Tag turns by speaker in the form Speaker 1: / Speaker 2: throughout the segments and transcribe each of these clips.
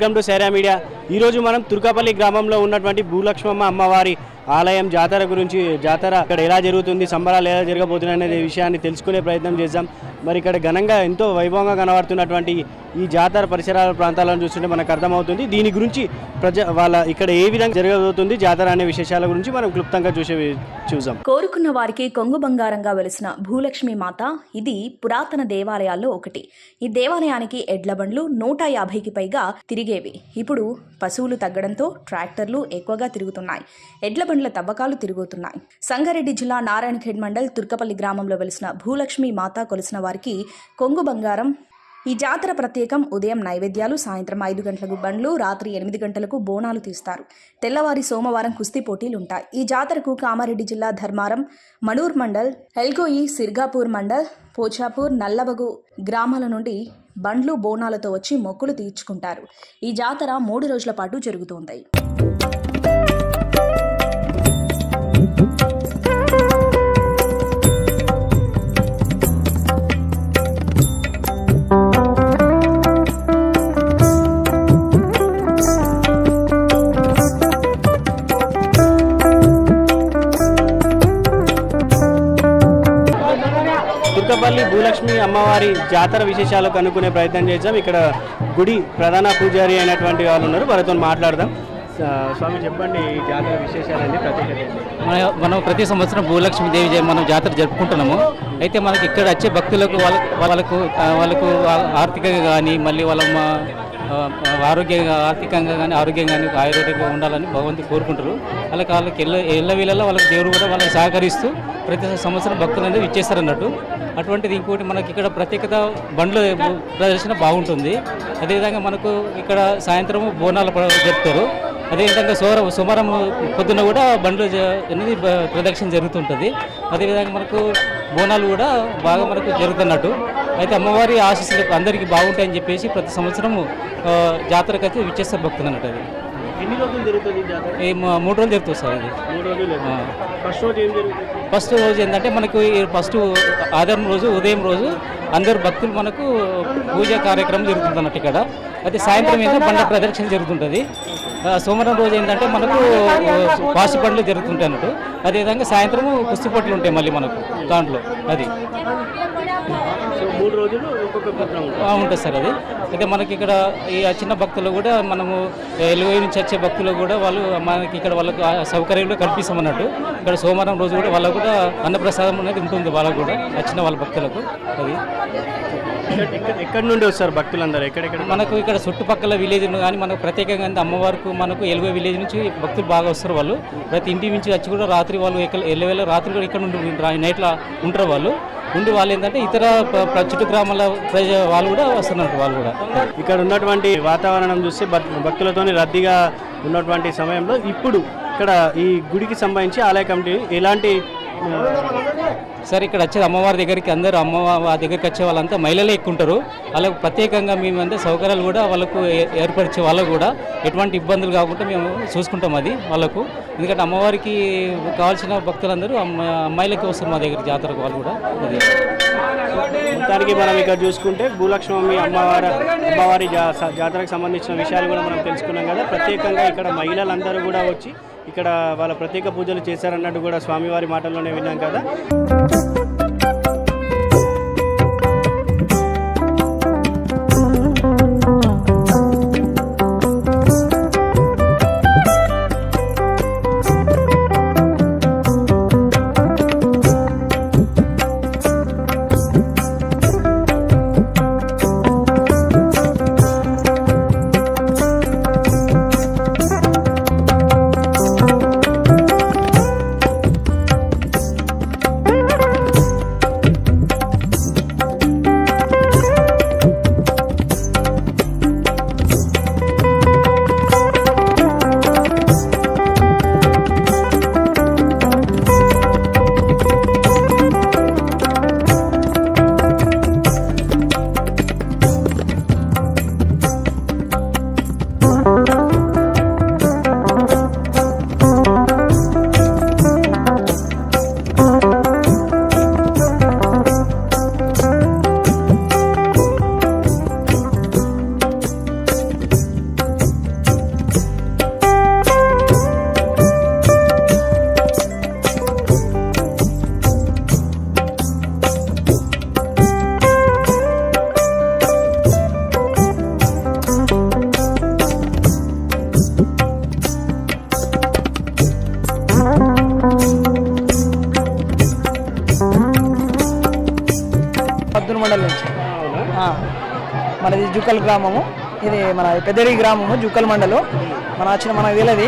Speaker 1: Welcome to Sye Raa media. ఈరోజు మనం తుర్కపల్లి గ్రామంలో ఉన్నటువంటి భూలక్ష్మమ్మ అమ్మవారి ఆలయం జాతర గురించి, జాతర ఇక్కడ ఎలా జరుగుతుంది, సంబరాలు ఎలా జరగబోతున్నాయి అనే విషయాన్ని తెలుసుకునే ప్రయత్నం చేద్దాం. మరి ఇక్కడ ఘనంగా ఎంతో వైభవంగా కనబడుతున్నటువంటి ఈ జాతర పరిసరాల ప్రాంతాలను చూస్తుంటే మనకు అర్థమవుతుంది. దీని గురించి వాళ్ళ ఇక్కడ ఏ విధంగా జరగబోతుంది జాతర అనే విశేషాల గురించి మనం క్లుప్తంగా చూద్దాం.
Speaker 2: కోరుకున్న వారికి కొంగు బంగారంగా వెలిసిన భూలక్ష్మి మాత ఇది పురాతన దేవాలయాల్లో ఒకటి. ఈ దేవాలయానికి ఎడ్ల బండ్లు 150కి పైగా తిరిగేవి. ఇప్పుడు పశువులు తగ్గడంతో ట్రాక్టర్లు ఎక్కువగా తిరుగుతున్నాయి. ఎడ్ల బండ్ల తవ్వకాలు తిరుగుతున్నాయి. సంగారెడ్డి జిల్లా నారాయణఖేడ్ మండల్ తుర్కపల్లి గ్రామంలో వెలిసిన భూలక్ష్మి మాత కొలిసిన వారికి కొంగు బంగారం. ఈ జాతర ప్రత్యేకం. ఉదయం నైవేద్యాలు, సాయంత్రం 5 గంటలకు బండ్లు, రాత్రి 8 గంటలకు బోనాలు తీస్తారు. తెల్లవారి సోమవారం కుస్తీ పోటీలు ఉంటాయి. ఈ జాతరకు కామారెడ్డి జిల్లా ధర్మారం, మణూర్ మండల్, ఎల్గోయి, సిర్గాపూర్ మండల్, పోచాపూర్, నల్లబగు గ్రామాల నుండి బండ్లు బోనాలతో వచ్చి మొక్కులు తీర్చుకుంటారు. ఈ జాతర 3 రోజుల పాటు జరుగుతుంది.
Speaker 1: తుర్కపల్లి భూలక్ష్మి అమ్మవారి జాతర విశేషాలు కనుక్కునే ప్రయత్నం చేద్దాం. ఇక్కడ గుడి ప్రధాన పూజారి అయినటువంటి వాళ్ళు ఉన్నారు, వారితో మాట్లాడదాం. స్వామి చెప్పండి, ఈ జాతర విశేషాలండి, ప్రత్యేకత.
Speaker 3: మనం ప్రతి సంవత్సరం భూలక్ష్మీదేవి మనం జాతర జరుపుకుంటున్నాము. అయితే మనకి ఇక్కడ వచ్చే భక్తులకు వాళ్ళకు ఆర్థికంగా కానీ, మళ్ళీ వాళ్ళ ఆర్థికంగా కానీ, ఆరోగ్యంగా కానీ, ఆయుర్వేదంగా ఉండాలని భగవంతుడు కోరుకుంటారు. వాళ్ళకి ఎల్లవేళలా వాళ్ళకి దేవుడు కూడా వాళ్ళకి సహకరిస్తూ ప్రతి సంవత్సరం భక్తులు అనేది ఇచ్చేస్తారన్నట్టు. అటువంటిది ఇంకోటి మనకి ఇక్కడ ప్రత్యేకత, బండ్ల ప్రదర్శన బాగుంటుంది. అదేవిధంగా మనకు ఇక్కడ సాయంత్రం బోనాలు జరుపుతారు. అదేవిధంగా సోమవారం పొద్దున కూడా బండ్లు అనేది ప్రదక్షిణ జరుగుతుంటుంది. అదేవిధంగా మనకు బోనాలు కూడా బాగా మనకు జరుగుతున్నట్టు. అయితే అమ్మవారి ఆశీస్సులు అందరికీ బాగుంటాయని చెప్పేసి ప్రతి సంవత్సరం జాతరకు అయితే విచ్చేస్తారు భక్తులు అన్నట్టు. అది
Speaker 1: ఎన్ని రోజులు జరుగుతుంది జాతర?
Speaker 3: 3 రోజులు జరుగుతుంది సార్. ఇది
Speaker 1: 3 రోజులు.
Speaker 3: ఫస్ట్ రోజు ఏంటంటే మనకు ఆదివారం రోజు ఉదయం రోజు అందరు భక్తులు మనకు పూజా కార్యక్రమం జరుగుతుంది అన్నట్టు ఇక్కడ. అయితే సాయంత్రం ఏంటంటే బండ్ల ప్రదర్శన జరుగుతుంటుంది. సోమవారం రోజు ఏంటంటే మనకు పాసి పనులు జరుగుతుంటాయి అన్నట్టు. అదేవిధంగా సాయంత్రం కుస్తీ పోటీలు ఉంటాయి మళ్ళీ మనకు దాంట్లో. అది
Speaker 1: 3 రోజులు
Speaker 3: ఉంటుంది సార్. అది అయితే మనకి ఇక్కడ ఈ చిన్న భక్తులు కూడా మనము ఎలుగై నుంచి వచ్చే భక్తులు కూడా మనకి ఇక్కడ వాళ్ళకు సౌకర్యంలో కల్పిస్తామన్నట్టు. ఇక్కడ సోమవారం రోజు కూడా వాళ్ళకు కూడా అన్నప్రసాదం అనేది ఉంటుంది వాళ్ళకు కూడా వచ్చిన వాళ్ళ భక్తులకు. అది
Speaker 1: ఎక్కడి నుండి వస్తారు భక్తులందరూ? ఎక్కడెక్కడ
Speaker 3: మనకు ఇక్కడ చుట్టుపక్కల విలేజ్ కానీ మనకు ప్రత్యేకంగా అమ్మవారికి మనకు ఎలుగై విలేజ్ నుంచి భక్తులు బాగా వస్తారు. వాళ్ళు ప్రతి ఇంటి నుంచి వచ్చి కూడా రాత్రి వాళ్ళు ఎల్లవేళ రాత్రి కూడా ఇక్కడ నుండి నైట్లో ఉంటారు. వాళ్ళు ఏంటంటే ఇతర చుట్టూ గ్రామాల వాళ్ళు కూడా వస్తున్నారు. వాళ్ళు కూడా
Speaker 1: ఇక్కడ ఉన్నటువంటి వాతావరణం చూస్తే భక్తులతోని రద్దీగా ఉన్నటువంటి సమయంలో ఇప్పుడు ఇక్కడ ఈ గుడికి సంబంధించి ఆలయ కమిటీ ఎలాంటి
Speaker 3: సార్ ఇక్కడ వచ్చే అమ్మవారి దగ్గరికి అందరూ అమ్మవారి దగ్గరికి వచ్చే వాళ్ళంతా మహిళలే ఎక్కుంటారు. వాళ్ళకు ప్రత్యేకంగా మేమంతా సౌకర్యాలు కూడా వాళ్ళకు ఏర్పరిచే వాళ్ళకు కూడా ఎటువంటి ఇబ్బందులు కాకుండా మేము చూసుకుంటాం అది వాళ్ళకు. ఎందుకంటే అమ్మవారికి కావాల్సిన భక్తులందరూ అమ్మాయిలకి వస్తారు మా దగ్గర జాతరకు వాళ్ళు కూడా. అది
Speaker 1: మొత్తానికి మనం ఇక్కడ చూసుకుంటే భూలక్ష్మి అమ్మవారి జాతరకు సంబంధించిన విషయాలు కూడా మనం తెలుసుకున్నాం కదా. ప్రత్యేకంగా ఇక్కడ మహిళలందరూ కూడా వచ్చి ఇక్కడ వాళ్ళ ప్రత్యేక పూజలు చేశారన్నట్టు కూడా స్వామివారి మాటల్లోనే విన్నాం కదా.
Speaker 4: జుక్కల్ గ్రామము, ఇది మన పెద్దడి గ్రామము, జుక్కల్ మండలం. మనకు తెలియదు.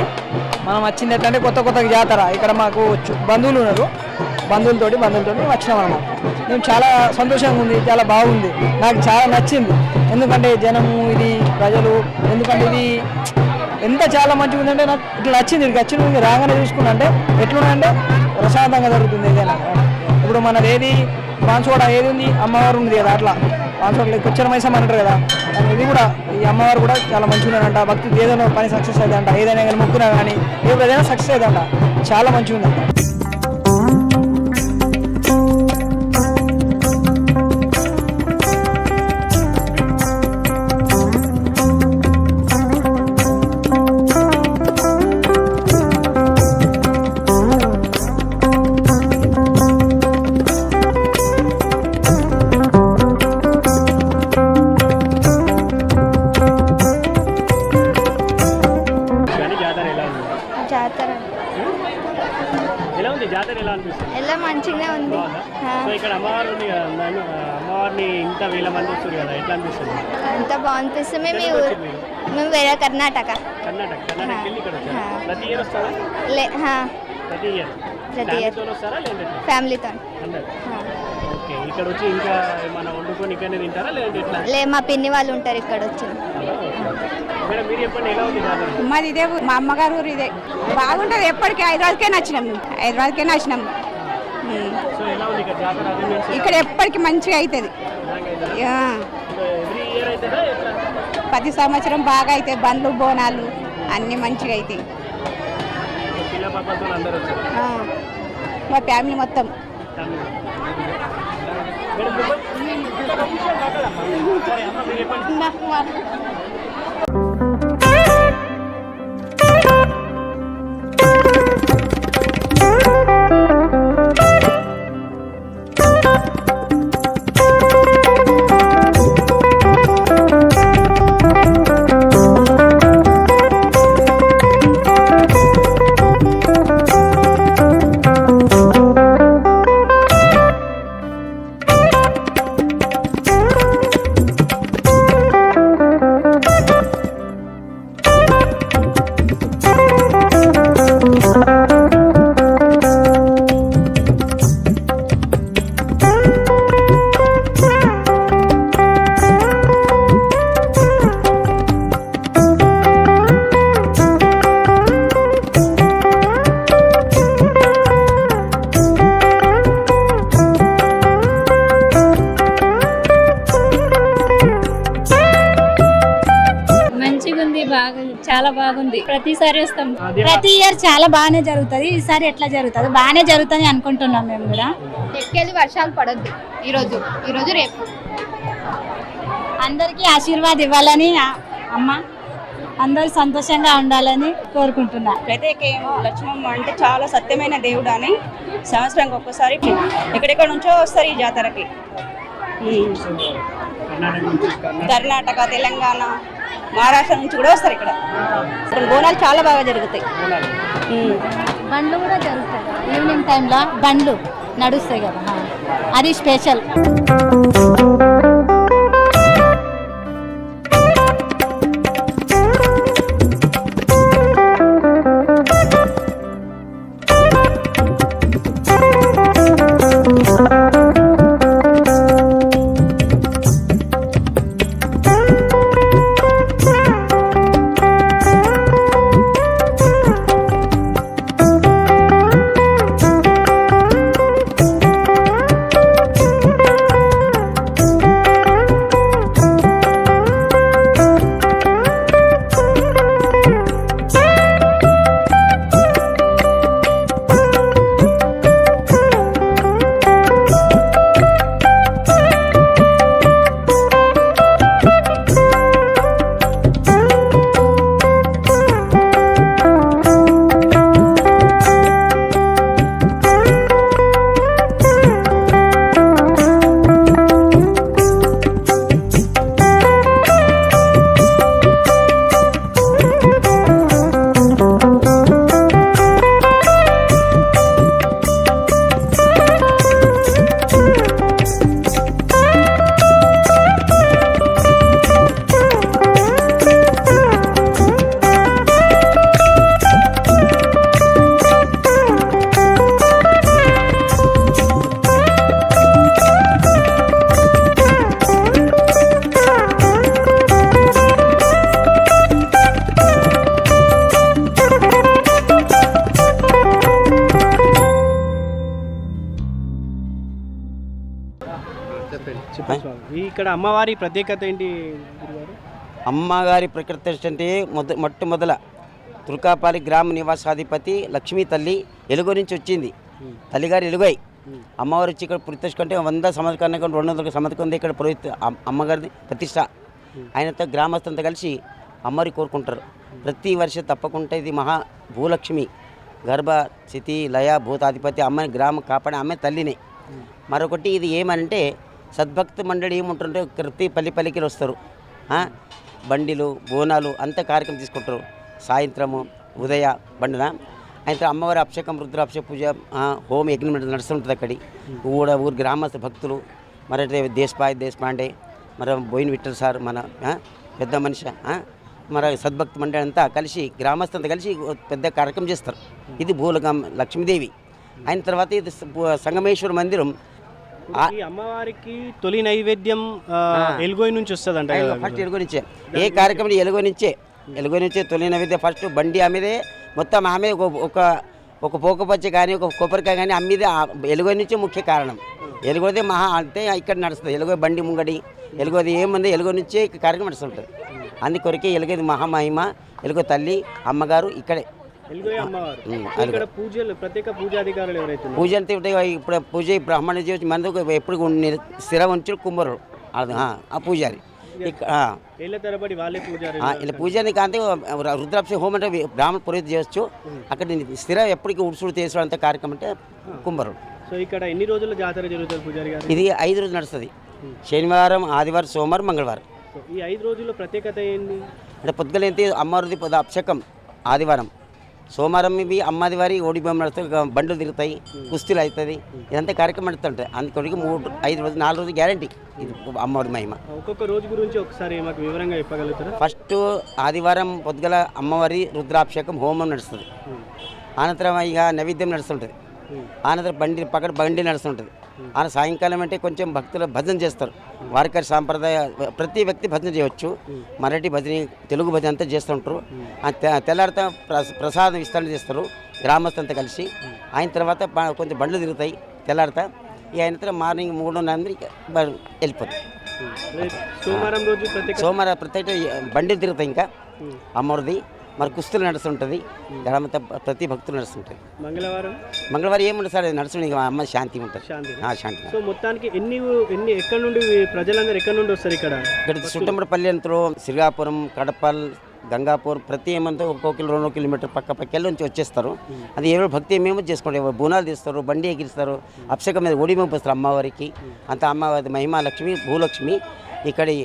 Speaker 4: మనం వచ్చింది ఎట్లంటే కొత్త జాతర. ఇక్కడ మాకు బంధువులు ఉన్నారు, బంధువులతోటి వచ్చినాం అన్నమాట. మేము చాలా సంతోషంగా ఉంది, చాలా బాగుంది, నాకు చాలా నచ్చింది. ఎందుకంటే జనము, ఇది ప్రజలు, ఎందుకంటే ఇది ఎంత చాలా మంచిగా ఉందంటే నాకు ఇట్లా నచ్చింది. ఇక్కడికి వచ్చిన రాగానే చూసుకున్నా అంటే ఎట్లున్నాయంటే ప్రశాంతంగా జరుగుతుంది ఏదైనా. ఇప్పుడు మనది ఏది బాన్సోడ ఏది ఉంది, అమ్మవారు ఉంది కదా, అట్లా బాన్సోడ కొచ్చర మైసమ్మ అంటారు కదా, ఇది కూడా ఈ అమ్మవారు కూడా చాలా మంచిగా ఉన్నారంట. భక్తి ఏదైనా పని సక్సెస్ అవుతుందంట, ఏదైనా కానీ మొక్కున్నా కానీ ఏదైనా సక్సెస్ అవుతుందంట, చాలా మంచిగా ఉందంట.
Speaker 5: జాతర
Speaker 1: ఎలా ఉంది జాతర, ఎలా అనిపిస్తుంది?
Speaker 5: ఎలా మంచిగా ఉంది.
Speaker 1: సో ఇక్కడ అమ్మవారు ఉంది కదా, అమ్మవారిని ఇంత వేల మంది వస్తారు కదా, ఎట్లా అనిపిస్తుంది?
Speaker 5: అంత బాగా అనిపిస్తుంది. మేము వేరే కర్ణాటక
Speaker 1: వెళ్ళి ఇక్కడ వచ్చారా? ప్రతి ఇయర్ వస్తారా? ప్రతి ఇయర్ వస్తారా లేదంటే
Speaker 5: ఫ్యామిలీతో.
Speaker 1: ఓకే, ఇక్కడ వచ్చి ఇంకా ఏమైనా వండుకొని ఇక్కడనే తింటారా లేదంటే ఎట్లా?
Speaker 5: మా పిన్ని వాళ్ళు ఉంటారు ఇక్కడ వచ్చి.
Speaker 1: మేడం మీరు చెప్పండి, ఎలా ఉంది జాతర?
Speaker 6: మాది ఇదే, మా అమ్మగారు ఊరు ఇదే. బాగుంటుంది. ఎప్పటికీ హైదరాబాద్కే నచ్చినాం, హైదరాబాద్కే నచ్చినాం.
Speaker 1: సో ఎలా ఉంది ఇక్కడ జాతర?
Speaker 6: ఇక్కడ ఎప్పటికీ మంచిగా అవుతుంది.
Speaker 1: ఎవ్రీ ఇయర్ అవుతుందా ఎట్లా?
Speaker 6: ప్రతి సంవత్సరం బాగా అవుతాయి. బండ్లు బోనాలు అన్నీ మంచిగా అవుతాయి.
Speaker 1: పిల్ల పాపతో అందరూ వచ్చారు,
Speaker 6: మా ఫ్యామిలీ మొత్తం.
Speaker 7: చాలా బాగుంది. ప్రతిసారి వస్తాం, ప్రతి ఇయర్ చాలా బాగానే జరుగుతుంది. ఈసారి ఎట్లా జరుగుతుంది? బాగానే జరుగుతుంది అనుకుంటున్నాం మేము కూడా.
Speaker 5: ఎక్కేది వర్షాలు పడద్దు ఈరోజు రేపు.
Speaker 7: అందరికీ ఆశీర్వాదం ఇవ్వాలని అమ్మ, అందరూ సంతోషంగా ఉండాలని కోరుకుంటున్నా.
Speaker 6: ప్రత్యేకేమో లక్ష్మమ్మ అంటే చాలా సత్యమైన దేవుడు అని సంవత్సరానికి ఒక్కసారి ఎక్కడెక్కడ నుంచో వస్తారు ఈ జాతరకి. కర్ణాటక, తెలంగాణ, మహారాష్ట్ర నుంచి కూడా వస్తారు. ఇక్కడ బోనాలు చాలా బాగా జరుగుతాయి.
Speaker 7: బండ్లు కూడా జరుగుతాయి. ఈవినింగ్ టైంలో బండ్లు నడుస్తాయి కదా, అది స్పెషల్.
Speaker 1: చెప్పండి స్వామి. ఇక్కడ అమ్మవారి ప్రత్యేకత ఏంటి గురుగారు?
Speaker 8: అమ్మగారి ప్రకృతి అంటే మొట్టమొదల తుర్కాపాలి గ్రామ నివాసాధిపతి లక్ష్మీ తల్లి ఎలుగు నుంచి వచ్చింది. తల్లిగారు ఎలుగై అమ్మవారు వచ్చి ఇక్కడ ప్రతిష్ట కంటే 100 సంవత్సరాల 200 సంవత్సరం ఇక్కడ అమ్మగారిది ప్రతిష్ట. ఆయనతో గ్రామస్తులతో కలిసి అమ్మవారి కోరుకుంటారు. ప్రతి వర్షం తప్పకుండా ఇది మహా భూలక్ష్మి గర్భ స్థితి లయ భూతాధిపతి అమ్మని గ్రామం కాపాడే అమ్మాయి తల్లినే. మరొకటి ఇది ఏమనంటే సద్భక్త మండలి ఏముంటుంటే ప్రతి పల్లికి వస్తారు. బండిలు బోనాలు అంత కార్యక్రమం తీసుకుంటారు. సాయంత్రము ఉదయ బండిన అయితే అమ్మవారి అభిషేకం రుద్రాభిషేక పూజ హోమ యజ్ఞం నడుస్తుంటుంది. అక్కడి ఊరు గ్రామస్థ భక్తులు మరి దేశపాండే మరి బోయిన విట్టల్ సార్ మన పెద్ద మనిషి మరి సద్భక్తి మండలి అంతా కలిసి గ్రామస్థంతా కలిసి పెద్ద కార్యక్రమం చేస్తారు. ఇది లక్ష్మీదేవి. అయిన తర్వాత ఇది సంగమేశ్వర మందిరం.
Speaker 1: ఈ అమ్మవారికి తొలి నైవేద్యం ఎలుగోయి నుంచి వస్తుందంట.
Speaker 8: ఫస్ట్ ఎలుగు నుంచే ఏ కార్యక్రమం ఎలుగు నుంచే తొలి నైవేద్యం. ఫస్ట్ బండి ఆమెదే మొత్తం ఆమె ఒక పోకపచ్చ కానీ ఒక కొబ్బరికాయ కానీ అమ్మిదే ఎలుగోయి నుంచే ముఖ్య కారణం. ఎలుగోదే మహా అంటే ఇక్కడ నడుస్తుంది. ఎలుగో బండి ముంగడి ఎలుగోది ఏముంది ఎలుగో నుంచే కార్యక్రమం నడుస్తుంటుంది. అందుకొరకే ఎలుగోది మహామహిమ ఎలుగో తల్లి అమ్మగారు ఇక్కడే.
Speaker 1: ప్రత్యేక పూజాధికారులు ఎవరైతే
Speaker 8: పూజ అంటే ఇప్పుడు పూజ బ్రాహ్మణ జీవితం మందుకు ఎప్పుడు స్థిర ఉంచు కుమ్మరు ఆ పూజారి ఇలా పూజారి కాంతి రుద్రాభిషేక హోమం అంటే బ్రాహ్మణ పురోహిత చేయొచ్చు. అక్కడ స్థిర ఎప్పటికీ ఉడుసుడు చేసేంత కార్యక్రమం అంటే కుమ్మరు.
Speaker 1: సో ఇక్కడ ఎన్ని రోజుల జాతర జరుగుతుంది పూజారి గారు?
Speaker 8: ఇది 5 రోజులు నడుస్తుంది. శనివారం ఆదివారం సోమవారం మంగళవారం.
Speaker 1: ఈ 5 రోజుల ప్రత్యేకత ఏంటి
Speaker 8: అంటే పొద్దుగలేంటి అమ్మవారిది అభిషేకం ఆదివారం, సోమవారం ఇవి అమ్మది వారి ఓడి బొమ్మ నడుస్తాయి, బండ్లు తిరుగుతాయి, కుస్తీలు అవుతుంది. ఇదంతా కార్యక్రమం నడుస్తుంటాయి. అందుకొడికి 3-5 రోజులు 4 రోజులు గ్యారంటీ ఇది అమ్మవారి మహిమ.
Speaker 1: ఒక్కొక్క రోజు గురించి ఒకసారి మాకు వివరంగా చెప్పగలుగుతారా?
Speaker 8: ఫస్ట్ ఆదివారం పొద్దుగల అమ్మవారి రుద్రాభిషేకం హోమం నడుస్తుంది. అనంతరం ఇక నైవేద్యం నడుస్తుంటుంది. అనంతరం బండి నడుస్తుంటుంది. ఆయన సాయంకాలం అంటే కొంచెం భక్తులు భజన చేస్తారు. వారికరి సాంప్రదాయ ప్రతి వ్యక్తి భజన చేయవచ్చు. మరాఠీ భజన తెలుగు భజన అంతా చేస్తుంటారు. తెల్లారితో ప్రసాదం విస్తరణ చేస్తారు గ్రామస్తులంతా కలిసి. అయిన తర్వాత కొంచెం బండ్లు తిరుగుతాయి తెల్లారితో. ఈ అయిన తర్వాత మార్నింగ్ 3:30 వెళ్ళిపోతాయి. సోమవారం ప్రత్యేక బండిలు తిరుగుతాయి. ఇంకా అమ్మవారిది మరి కుస్తీలు నడుస్తుంటుంది. గ్రామంతా ప్రతి భక్తులు నడుస్తుంటుంది. మంగళవారం ఏముంటుంది సార్ నడుస్తుంది. అమ్మ శాంతి ఉంటుంది. శాంతి.
Speaker 1: సో మొత్తానికి ఎక్కడ నుండి ప్రజలందరూ ఎక్కడ నుండి వస్తారు? ఇక్కడ
Speaker 8: సుట్టంబడిపల్లి అంతలో శ్రీకాపురం కడపల్ గంగాపూర్ ప్రతి ఏమంతా 1 కిలో 2 కిలోమీటర్ పక్క నుంచి వచ్చేస్తారు. అది ఎవరు భక్తి మేము చేసుకుంటారు. బోనాలు తీస్తారు, బండి ఎగిరిస్తారు, అభిషేకం మీద ఒడి పంపిస్తారు అమ్మవారికి. అంత అమ్మవారి మహిమా లక్ష్మి భూలక్ష్మి. ఇక్కడి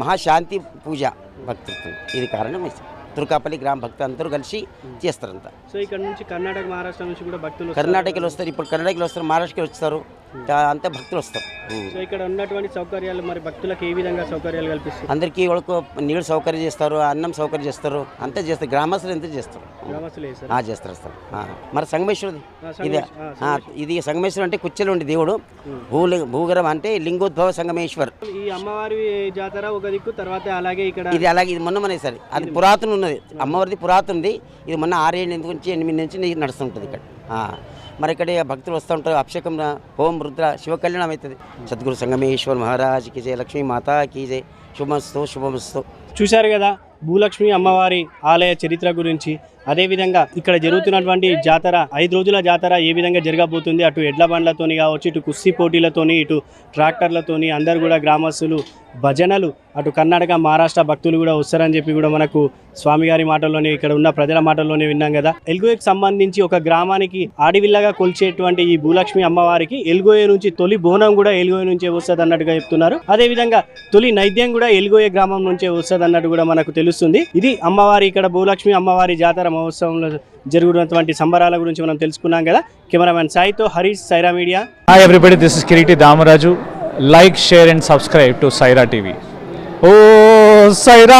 Speaker 8: మహాశాంతి పూజ భక్తులు. ఇది కారణం. తుర్కాపల్లి గ్రామ భక్తులు అందరూ కలిసి చేస్తారంతా.
Speaker 1: సో ఇక్కడ నుంచి కర్ణాటక మహారాష్ట్ర నుంచి కూడా భక్తులు
Speaker 8: కర్ణాటకలో వస్తారు. ఇప్పుడు కర్ణాటకలో వస్తారు, మహారాష్ట్రకి వస్తారు. అంతా భక్తులు వస్తారు.
Speaker 1: సో ఇక్కడ ఉన్నటువంటి సౌకర్యాలు మరి భక్తులకు ఏ విధంగా సౌకర్యాలు కల్పిస్తారు?
Speaker 8: అందరికీ వాళ్ళకు నీళ్ళు సౌకర్యం చేస్తారు, అన్నం సౌకర్యం చేస్తారు, అంతా చేస్తారు. గ్రామస్తులు ఎంత చేస్తారు చేస్తారు. మరి సంగమేశ్వరుడు ఇది సంగమేశ్వరు అంటే కుచ్చెలు ఉండే దేవుడు. భూగరం అంటే లింగోద్భవ సంగమేశ్వర్.
Speaker 1: ఈ అమ్మవారి జాతర ఒక దిక్కు, తర్వాత అలాగే ఇక్కడ
Speaker 8: ఇది మొన్న సరే అది పురాతన ఉన్నది. అమ్మవారిది పురాతనది. ఇది మొన్న 6-7 నుంచి 8 నుంచి నడుస్తుంటుంది ఇక్కడ. మరి ఇక్కడ భక్తులు వస్తూ ఉంటారు. అభిషేకం హోం రుద్ర శివ కళ్యాణం అవుతుంది. సద్గురు సంగమేశ్వర్ మహారాజ్ కీ జై, లక్ష్మీ మాతా కీ జై. శుభమస్తు.
Speaker 1: చూశారు కదా భూలక్ష్మి అమ్మవారి ఆలయ చరిత్ర గురించి. అదేవిధంగా ఇక్కడ జరుగుతున్నటువంటి జాతర 5 రోజుల జాతర ఏ విధంగా జరగబోతుంది, అటు ఎడ్ల బండ్లతోని కావచ్చు, ఇటు కుస్తీ పోటీలతోని, ఇటు ట్రాక్టర్లతోని అందరు కూడా గ్రామస్తులు భజనలు, అటు కర్ణాటక మహారాష్ట్ర భక్తులు కూడా వస్తారని చెప్పి కూడా మనకు స్వామిగారి మాటల్లోనే ఇక్కడ ఉన్న ప్రజల మాటల్లోనే విన్నాం కదా. ఎల్గోయకు సంబంధించి ఒక గ్రామానికి ఆడివిల్లగా కొలిచేటువంటి ఈ భూలక్ష్మి అమ్మవారికి ఎల్గోయ నుంచి తొలి బోనం కూడా ఎల్గోయ నుంచే వస్తుంది అన్నట్టుగా చెప్తున్నారు. అదేవిధంగా తొలి నైద్యం కూడా ఎల్గోయ గ్రామం నుంచే వస్తుంది అన్నట్టు కూడా మనకు తెలుస్తుంది. ఇది అమ్మవారి ఇక్కడ భూలక్ష్మి అమ్మవారి జాతర మహోత్సవంలో జరుగుతున్నటువంటి సంబరాల గురించి మనం తెలుసుకున్నాం కదా. కెమెరామెన్ సాయితో Harish, Saira media.
Speaker 9: Hi everybody, this is Kireeti Damaraju. Like, share and subscribe to Saira TV. Oh, Saira!